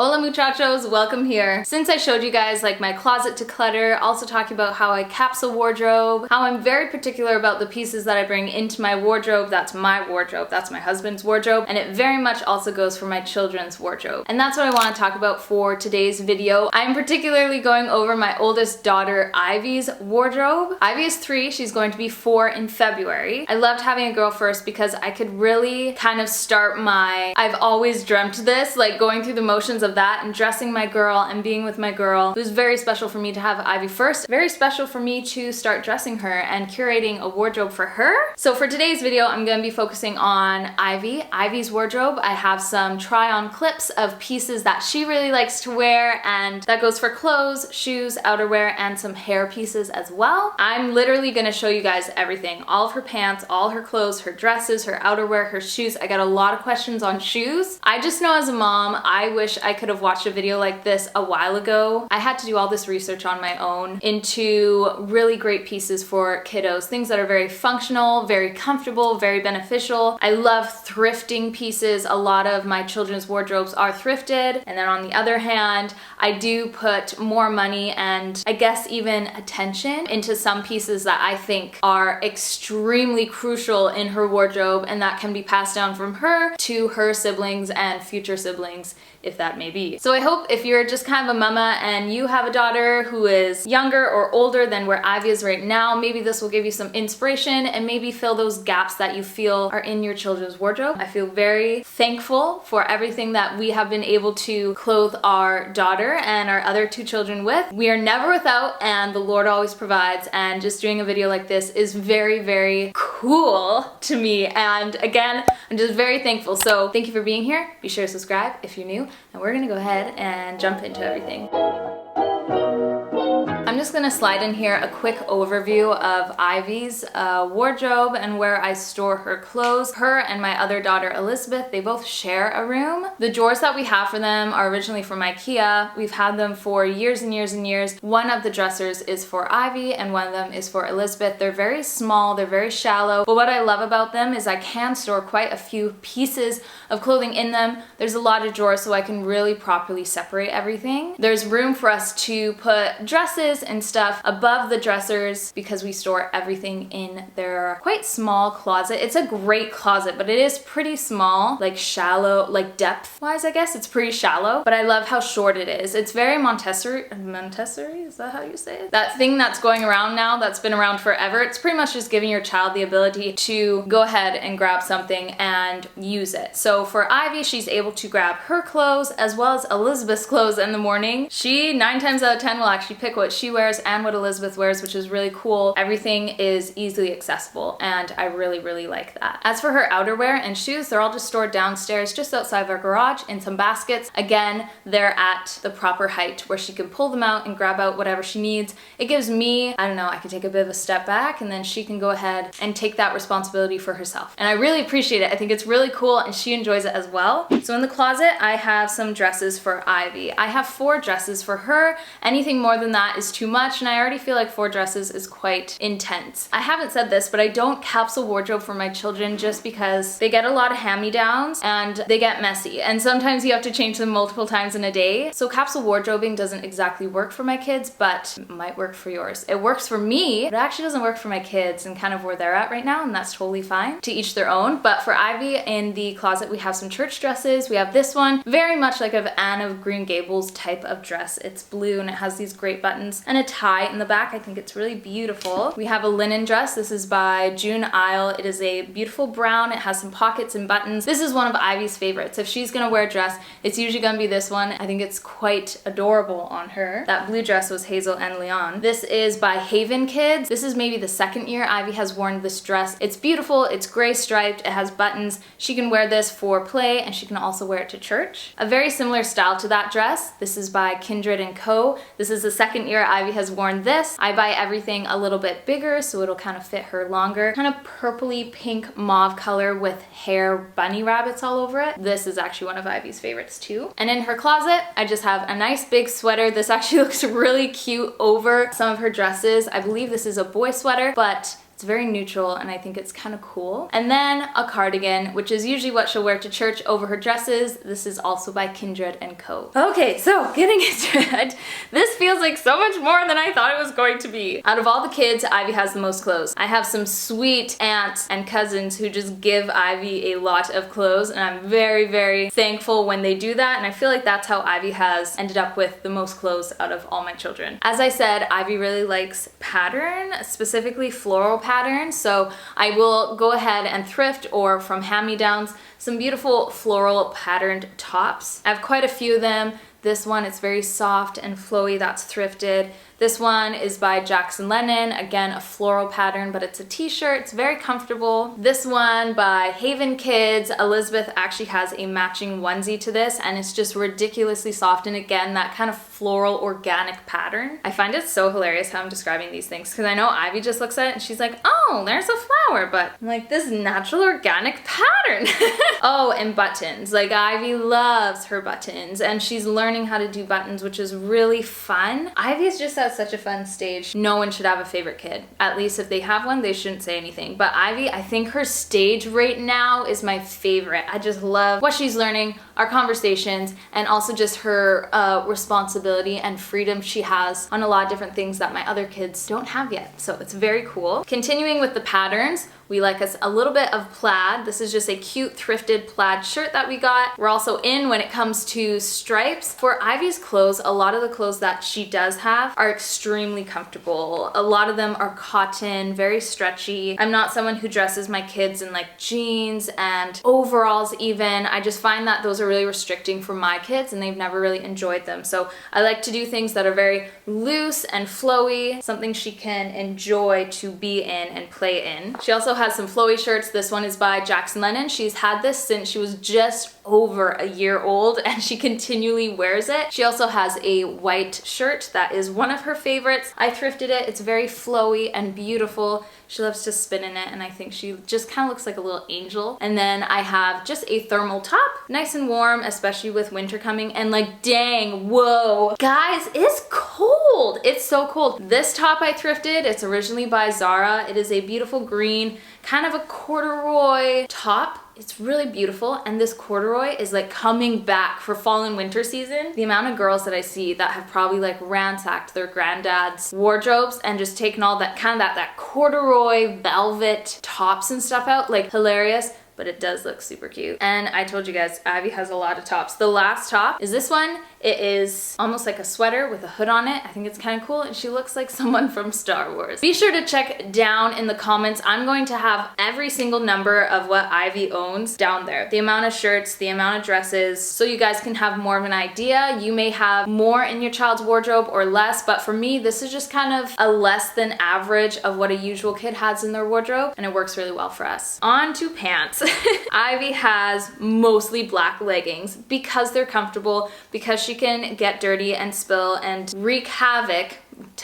Hola muchachos, welcome here. Since I showed you guys like my closet to clutter, also talking about how I capsule wardrobe, how I'm very particular about the pieces that I bring into my wardrobe. That's my wardrobe, that's my husband's wardrobe, and it very much also goes for my children's wardrobe. And that's what I want to talk about for today's video. I'm particularly going over my oldest daughter Ivy's wardrobe. Ivy is 3, she's going to be 4 in February. I loved having a girl first because I could really kind of start my, I've always dreamt this, like going through the motions of that and dressing my girl and being with my girl. It was very special for me to have Ivy first. Very special for me to start dressing her and curating a wardrobe for her. So for today's video, I'm going to be focusing on Ivy's wardrobe. I have some try on clips of pieces that she really likes to wear, and that goes for clothes, shoes, outerwear, and some hair pieces as well. I'm literally going to show you guys everything. All of her pants, all her clothes, her dresses, her outerwear, her shoes. I got a lot of questions on shoes. I just know as a mom, I wish I could have watched a video like this a while ago. I had to do all this research on my own into really great pieces for kiddos. Things that are very functional, very comfortable, very beneficial. I love thrifting pieces. A lot of my children's wardrobes are thrifted. And then on the other hand, I do put more money and I guess even attention into some pieces that I think are extremely crucial in her wardrobe and that can be passed down from her to her siblings and future siblings, if that may be. So I hope if you're just kind of a mama and you have a daughter who is younger or older than where Ivy is right now, maybe this will give you some inspiration and maybe fill those gaps that you feel are in your children's wardrobe. I feel very thankful for everything that we have been able to clothe our daughter and our other 2 children with. We are never without, and the Lord always provides, and just doing a video like this is very, very cool to me. And again, I'm just very thankful. So thank you for being here. Be sure to subscribe if you're new. And we're gonna go ahead and jump into everything. I'm just gonna slide in here a quick overview of Ivy's wardrobe and where I store her clothes. Her and my other daughter Elizabeth, they both share a room. The drawers that we have for them are originally from IKEA. We've had them for years and years and years. One of the dressers is for Ivy and one of them is for Elizabeth. They're very small, they're very shallow, but what I love about them is I can store quite a few pieces of clothing in them. There's a lot of drawers so I can really properly separate everything. There's room for us to put dresses and stuff above the dressers because we store everything in their quite small closet. It's a great closet, but it is pretty small, like shallow, like depth wise, I guess. It's pretty shallow, but I love how short it is. It's very Montessori, is that how you say it? That thing that's going around now, that's been around forever. It's pretty much just giving your child the ability to go ahead and grab something and use it. So for Ivy, she's able to grab her clothes as well as Elizabeth's clothes in the morning. She 9 times out of 10 will actually pick what she wears and what Elizabeth wears, which is really cool. Everything is easily accessible and I really, really like that. As for her outerwear and shoes, they're all just stored downstairs just outside of our garage in some baskets. Again, they're at the proper height where she can pull them out and grab out whatever she needs. It gives me, I don't know, I can take a bit of a step back and then she can go ahead and take that responsibility for herself. And I really appreciate it. I think it's really cool and she enjoys it as well. So in the closet, I have some dresses for Ivy. I have 4 dresses for her. Anything more than that is too much and I already feel like 4 dresses is quite intense. I haven't said this, but I don't capsule wardrobe for my children just because they get a lot of hand-me-downs and they get messy and sometimes you have to change them multiple times in a day. So capsule wardrobing doesn't exactly work for my kids, but it might work for yours. It works for me, but it actually doesn't work for my kids and kind of where they're at right now, and that's totally fine. To each their own. But for Ivy in the closet, we have some church dresses. We have this one, very much like an Anne of Green Gables type of dress. It's blue and it has these great buttons and a tie in the back. I think it's really beautiful. We have a linen dress. This is by June Isle. It is a beautiful brown. It has some pockets and buttons. This is one of Ivy's favorites. If she's gonna wear a dress, it's usually gonna be this one. I think it's quite adorable on her. That blue dress was Hazel and Leon. This is by Haven Kids. This is maybe the 2nd year Ivy has worn this dress. It's beautiful. It's gray striped. It has buttons. She can wear this for play and she can also wear it to church. A very similar style to that dress. This is by Kindred & Co. This is the 2nd year Ivy has worn this. I buy everything a little bit bigger so it'll kind of fit her longer. Kind of purpley pink mauve color with hair bunny rabbits all over it. This is actually one of Ivy's favorites too. And in her closet, I just have a nice big sweater. This actually looks really cute over some of her dresses. I believe this is a boy sweater, but It's very neutral and I think it's kind of cool. And then a cardigan, which is usually what she'll wear to church over her dresses. This is also by Kindred & Co. Okay, so getting into it. This feels like so much more than I thought it was going to be. Out of all the kids, Ivy has the most clothes. I have some sweet aunts and cousins who just give Ivy a lot of clothes, and I'm very, very thankful when they do that, and I feel like that's how Ivy has ended up with the most clothes out of all my children. As I said, Ivy really likes pattern, specifically floral pattern, so I will go ahead and thrift or from hand-me-downs some beautiful floral patterned tops. I have quite a few of them. This one, it's very soft and flowy, that's thrifted. This one is by Jackson Lennon, again a floral pattern, but it's a t-shirt, it's very comfortable. This one by Haven Kids, Elizabeth actually has a matching onesie to this, and it's just ridiculously soft, and again, that kind of floral organic pattern. I find it so hilarious how I'm describing these things, because I know Ivy just looks at it and she's like, oh, there's a flower, but I'm like, this natural organic pattern. Oh, and buttons. Like, Ivy loves her buttons, and she's learning how to do buttons, which is really fun. Ivy's just at such a fun stage. No one should have a favorite kid. At least if they have one, they shouldn't say anything. But Ivy, I think her stage right now is my favorite. I just love what she's learning, our conversations, and also just her responsibility and freedom she has on a lot of different things that my other kids don't have yet. So it's very cool. Continuing with the patterns, we like us a little bit of plaid. This is just a cute thrifted plaid shirt that we got. We're also in when it comes to stripes. For Ivy's clothes, a lot of the clothes that she does have are extremely comfortable. A lot of them are cotton, very stretchy. I'm not someone who dresses my kids in like jeans and overalls even. I just find that those are really restricting for my kids and they've never really enjoyed them. So I like to do things that are very loose and flowy, something she can enjoy to be in and play in. She also has some flowy shirts. This one is by Jackson Lennon. She's had this since she was just over a year old and she continually wears it. She also has a white shirt that is one of her favorites. I thrifted it. It's very flowy and beautiful. She loves to spin in it and I think she just kind of looks like a little angel. And then I have just a thermal top, nice and warm, especially with winter coming, and like, dang, whoa. Guys, it's cold. It's so cold. This top I thrifted, it's originally by Zara. It is a beautiful green, kind of a corduroy top. It's really beautiful, and this corduroy is like coming back for fall and winter season. The amount of girls that I see that have probably like ransacked their granddad's wardrobes and just taken all that kind of that corduroy velvet tops and stuff out, like hilarious. But it does look super cute. And I told you guys, Ivy has a lot of tops. The last top is this one. It is almost like a sweater with a hood on it. I think it's kind of cool, and she looks like someone from Star Wars. Be sure to check down in the comments. I'm going to have every single number of what Ivy owns down there. The amount of shirts, the amount of dresses, so you guys can have more of an idea. You may have more in your child's wardrobe or less, but for me, this is just kind of a less than average of what a usual kid has in their wardrobe, and it works really well for us. On to pants. Ivy has mostly black leggings because they're comfortable, because she can get dirty and spill and wreak havoc,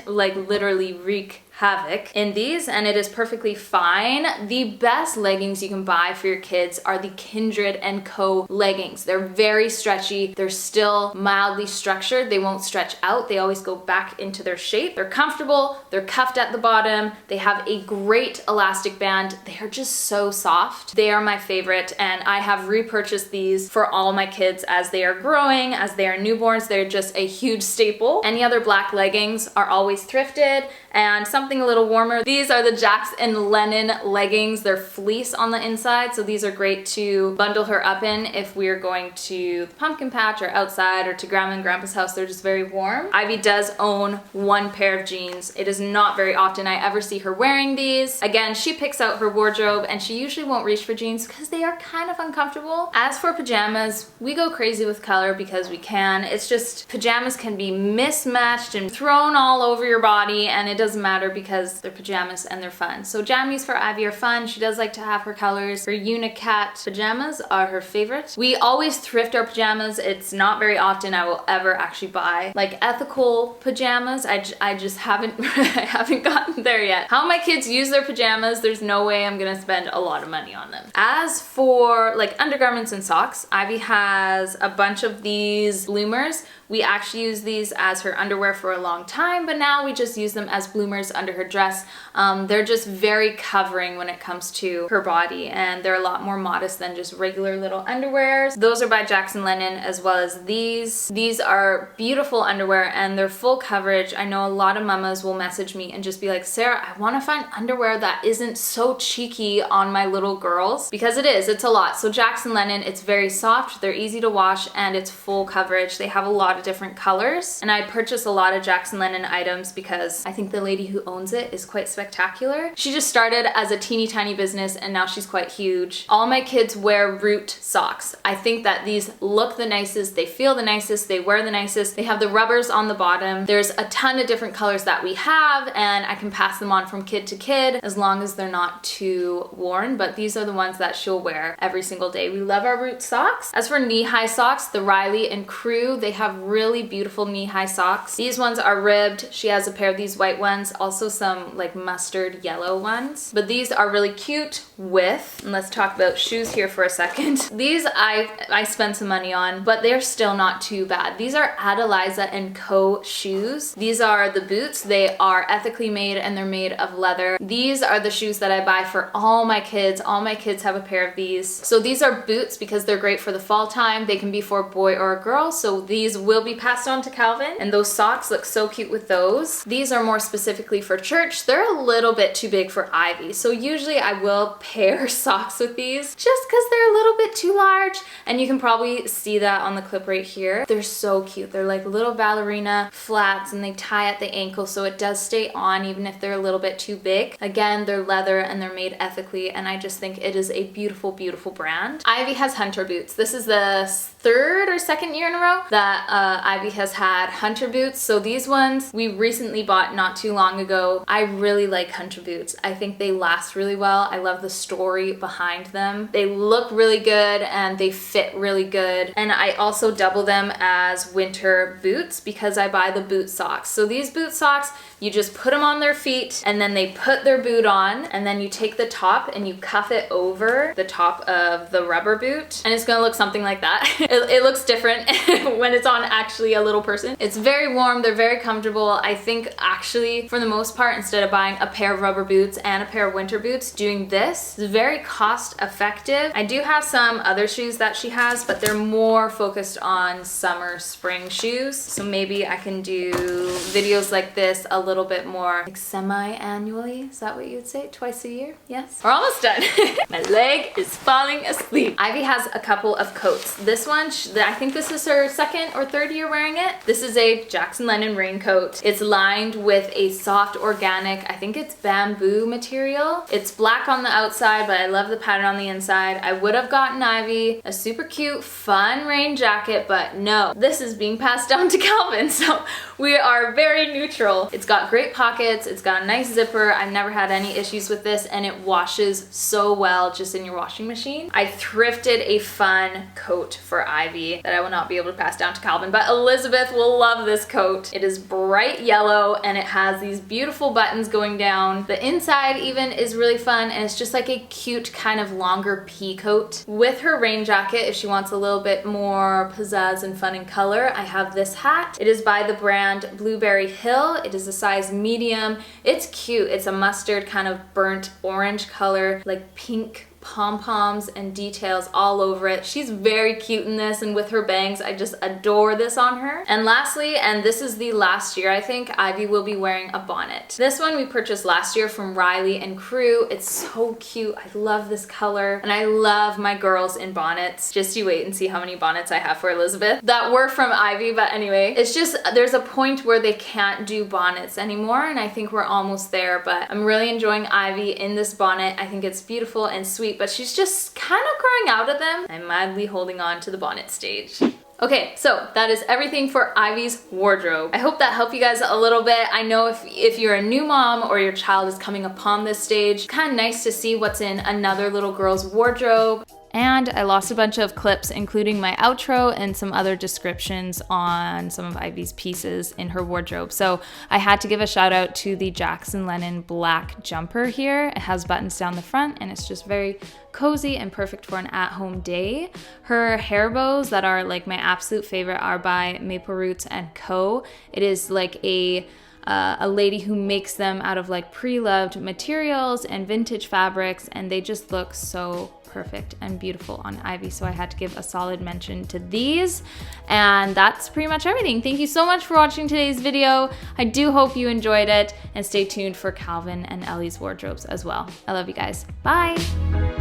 like literally wreak havoc in these, and it is perfectly fine. The best leggings you can buy for your kids are the Kindred & Co. leggings. They're very stretchy. They're still mildly structured. They won't stretch out. They always go back into their shape. They're comfortable. They're cuffed at the bottom. They have a great elastic band. They are just so soft. They are my favorite, and I have repurchased these for all my kids as they are growing, as they are newborns. They're just a huge staple. Any other black leggings are always thrifted, and something a little warmer. These are the Jackson Lennon leggings. They're fleece on the inside, so these are great to bundle her up in if we're going to the pumpkin patch or outside or to grandma and grandpa's house. They're just very warm. Ivy does own one pair of jeans. It is not very often I ever see her wearing these. Again, she picks out her wardrobe and she usually won't reach for jeans because they are kind of uncomfortable. As for pajamas, we go crazy with color because we can. It's just pajamas can be mismatched and thrown all over your body, and it doesn't matter because they're pajamas and they're fun. So jammies for Ivy are fun. She does like to have her colors. Her Unicat pajamas are her favorite. We always thrift our pajamas. It's not very often I will ever actually buy like ethical pajamas. I just haven't I haven't gotten there yet. How my kids use their pajamas, there's no way I'm gonna spend a lot of money on them. As for like undergarments and socks, Ivy has a bunch of these bloomers. We actually use these as her underwear for a long time, but now we just use them as bloomers under her dress. They're just very covering when it comes to her body, and they're a lot more modest than just regular little underwears. Those are by Jackson Lennon, as well as these. These are beautiful underwear and they're full coverage. I know a lot of mamas will message me and just be like, Sarah, I want to find underwear that isn't so cheeky on my little girls, because it's a lot. So Jackson Lennon, it's very soft, they're easy to wash, and it's full coverage. They have a lot of different colors, and I purchase a lot of Jackson Lennon items because I think the lady who owns it is quite spectacular. She just started as a teeny tiny business and now she's quite huge. All my kids wear Root socks. I think that these look the nicest, they feel the nicest, they wear the nicest. They have the rubbers on the bottom. There's a ton of different colors that we have, and I can pass them on from kid to kid as long as they're not too worn, but these are the ones that she'll wear every single day. We love our Root socks. As for knee-high socks, the Riley and Crew, they have really beautiful knee-high socks. These ones are ribbed. She has a pair of these white ones, also some like mustard yellow ones, but these are really cute with, and let's talk about shoes here for a second. These I spent some money on, but they're still not too bad. These are Adeliza & Co. shoes. These are the boots. They are ethically made and they're made of leather. These are the shoes that I buy for all my kids. All my kids have a pair of these. So these are boots because they're great for the fall time. They can be for a boy or a girl, so these will be passed on to Calvin, and those socks look so cute with those. These are more specifically for church. They're a little bit too big for Ivy, so usually I will pair socks with these just because they're a little bit too large, and you can probably see that on the clip right here. They're so cute. They're like little ballerina flats and they tie at the ankle, so it does stay on even if they're a little bit too big. Again, they're leather and they're made ethically, and I just think it is a beautiful, beautiful brand. Ivy has hunter boots. This is the third or second year in a row that Ivy has had hunter boots. So these ones we recently bought not too long ago. I really like hunter boots. I think they last really well. I love the story behind them. They look really good and they fit really good. And I also double them as winter boots because I buy the boot socks. So these boot socks, you just put them on their feet and then they put their boot on, and then you take the top and you cuff it over the top of the rubber boot, and it's gonna look something like that. It looks different when it's on actually a little person. It's very warm, they're very comfortable. I think actually for the most part, instead of buying a pair of rubber boots and a pair of winter boots, doing this is very cost effective. I do have some other shoes that she has, but they're more focused on summer, spring shoes. So maybe I can do videos like this a little bit more like semi-annually. Is that what you'd say? Twice a year? Yes? We're almost done. My leg is falling asleep. Ivy has a couple of coats. This one, I think this is her second or third year wearing it. This is a Jackson Lennon raincoat. It's lined with a soft organic, I think it's bamboo material. It's black on the outside, but I love the pattern on the inside. I would have gotten Ivy a super cute, fun rain jacket, but no, this is being passed down to Calvin, so we are very neutral. It's got great pockets, it's got a nice zipper. I've never had any issues with this, and it washes so well just in your washing machine. I thrifted a fun coat for Ivy that I will not be able to pass down to Calvin, but Elizabeth will love this coat. It is bright yellow and it has these beautiful buttons going down. The inside even is really fun, and it's just like a cute kind of longer pea coat. With her rain jacket, if she wants a little bit more pizzazz and fun in color, I have this hat. It is by the brand Blueberry Hill. It is a size medium. It's cute. It's a mustard kind of burnt orange color, like pink pom-poms and details all over it. She's very cute in this, and with her bangs, I just adore this on her. And lastly, and this is the last year I think, Ivy will be wearing a bonnet. This one we purchased last year from Riley and Crew. It's so cute. I love this color, and I love my girls in bonnets. Just you wait and see how many bonnets I have for Elizabeth that were from Ivy, but anyway, it's just there's a point where they can't do bonnets anymore, and I think we're almost there, but I'm really enjoying Ivy in this bonnet. I think it's beautiful and sweet, but she's just kind of growing out of them. I'm madly holding on to the bonnet stage. Okay, so that is everything for Ivy's wardrobe. I hope that helped you guys a little bit. I know if you're a new mom or your child is coming upon this stage, it's kind of nice to see what's in another little girl's wardrobe. And I lost a bunch of clips, including my outro and some other descriptions on some of Ivy's pieces in her wardrobe. So I had to give a shout out to the Jackson Lennon black jumper here. It has buttons down the front and it's just very cozy and perfect for an at-home day. Her hair bows that are like my absolute favorite are by Maple Roots & Co. It is like a a lady who makes them out of like pre-loved materials and vintage fabrics, and they just look so perfect and beautiful on Ivy. So I had to give a solid mention to these. And that's pretty much everything. Thank you so much for watching today's video. I do hope you enjoyed it, and stay tuned for Calvin and Ellie's wardrobes as well. I love you guys. Bye.